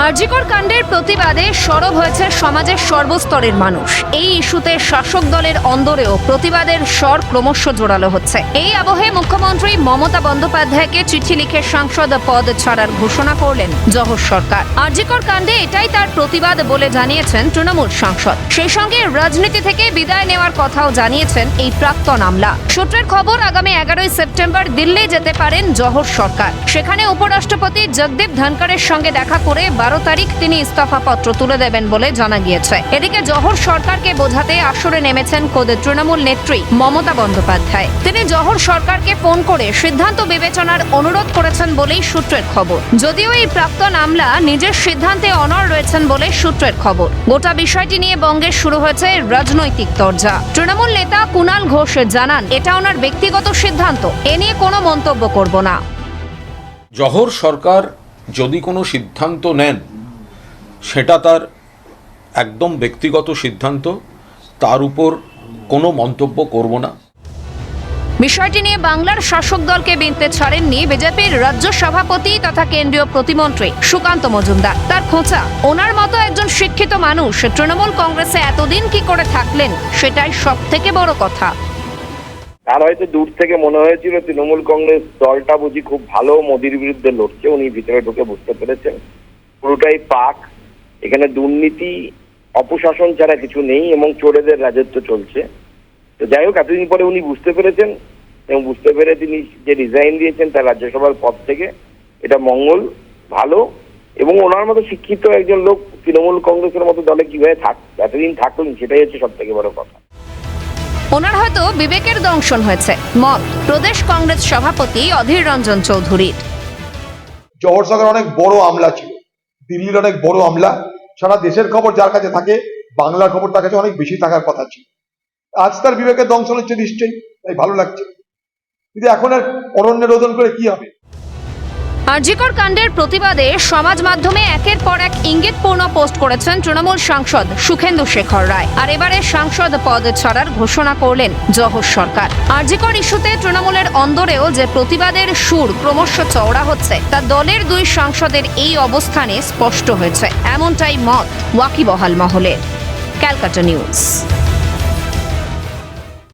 আরজিকর কাণ্ডের প্রতিবাদে সরব হয়েছে সমাজের সর্বস্তরের মানুষ। এই ইস্যুতে শাসক দলের অন্দরেও প্রতিবাদের স্বর ক্রমশ জোরালো হচ্ছে। এই আবহে মুখ্যমন্ত্রী মমতা বন্দ্যোপাধ্যায়কে চিঠি লিখে সাংসদ পদ ছাড়ার ঘোষণা করলেন জহর সরকার। আরজিকর কাণ্ডে এটাই তার প্রতিবাদ বলে জানিয়েছেন তৃণমূল সাংসদ। সেই সঙ্গে রাজনীতি থেকে বিদায় নেওয়ার কথাও জানিয়েছেন এই প্রাক্তন আমলা। সূত্রের খবর, আগামী 11ই সেপ্টেম্বর দিল্লি যেতে পারেন জহর সরকার। সেখানে উপরাষ্ট্রপতি জগদীপ ধনকরের সঙ্গে দেখা করে 12 তারিখ তিনি ইস্তফাপত্র তুলে দেবেন বলে জানা গিয়েছে। এদিকে জহর সরকারকে বোঝাতে আসরে নেমেছেন খোদ তৃণমূল নেত্রী মমতা বন্দ্যোপাধ্যায়। তিনি জহর সরকারকে ফোন করে সিদ্ধান্ত বিবেচনার অনুরোধ করেছেন বলেই সূত্রের খবর। যদিও এই প্রাক্তন আমলা নিজের সিদ্ধান্তে অনড় রয়েছেন বলে সূত্রের খবর। গোটা বিষয়টি নিয়ে বঙ্গে শুরু হয়েছে রাজনৈতিক তরজা। তৃণমূল নেতা কুণাল ঘোষ জানান, এটা ওনার ব্যক্তিগত সিদ্ধান্ত, এ নিয়ে কোনো মন্তব্য করব না। জহর সরকার যদি কোনো সিদ্ধান্ত নেন, সেটা তার একদম ব্যক্তিগত সিদ্ধান্ত, তার উপর কোনো মন্তব্য করব না। বিষয়টি নিয়ে বাংলার শাসক দলকে বিনতে ছাড়েননি বিজেপির রাজ্য সভাপতি তথা কেন্দ্রীয় প্রতিমন্ত্রী সুকান্ত মজুমদার। তার খোঁচা, ওনার মতো একজন শিক্ষিত মানুষ তৃণমূল কংগ্রেসে এতদিন কি করে থাকলেন, সেটাই সব থেকে বড় কথা। তার হয়তো দূর থেকে মনে হয়েছিল তৃণমূল কংগ্রেস দলটা বুঝি খুব ভালো মোদির বিরুদ্ধে লড়ছে। উনি ভিতরে ঢুকে বুঝতে পেরেছেন পুরোটাই পাক, এখানে দুর্নীতি অপশাসন ছাড়া কিছু নেই এবং চোরেদের রাজত্ব চলছে। তো যাই হোক, এতদিন পরে উনি বুঝতে পেরেছেন এবং বুঝতে পেরে তিনি যে রিজাইন দিয়েছেন তার রাজ্যসভার পদ থেকে, এটা মঙ্গল, ভালো। এবং ওনার মতো শিক্ষিত একজন লোক তৃণমূল কংগ্রেসের মতো দলে কিভাবে এতদিন থাকলেন, সেটাই হচ্ছে সব থেকে বড় কথা। ওনার হয়তো বিবেকের দংশন হয়েছে, মত প্রদেশ কংগ্রেস সভাপতি অধীর রঞ্জন চৌধুরীর। জহর সরকার অনেক বড় আমলা ছিল, দিল্লির অনেক বড় আমলা। সারা দেশের খবর যার কাছে থাকে, বাংলার খবর তার কাছে অনেক বেশি থাকার কথা ছিল। আজ তার বিবেকের দংশন হচ্ছে নিশ্চয়ই, তাই ভালো লাগছে। কিন্তু এখন আর অরণ্যে রোদন করে কি হবে? আরজিকর কাণ্ডের প্রতিবাদে সমাজ মাধ্যমে একের পর এক ইঙ্গিতপূর্ণ পোস্ট করেছেন তৃণমূল সাংসদ সুখেন্দু শেখর রায়। আর এবারে সাংসদ পদ ছাড়ার ঘোষণা করলেন জহর সরকার। আরজিকর ইস্যুতে তৃণমূলের অন্দরেও যে প্রতিবাদের সুর ক্রমশ চওড়া হচ্ছে, তা দলের দুই সাংসদের এই অবস্থানে স্পষ্ট হয়েছে, এমনটাই মত ওয়াকিবহাল মহলের। ক্যালকাটা নিউজ।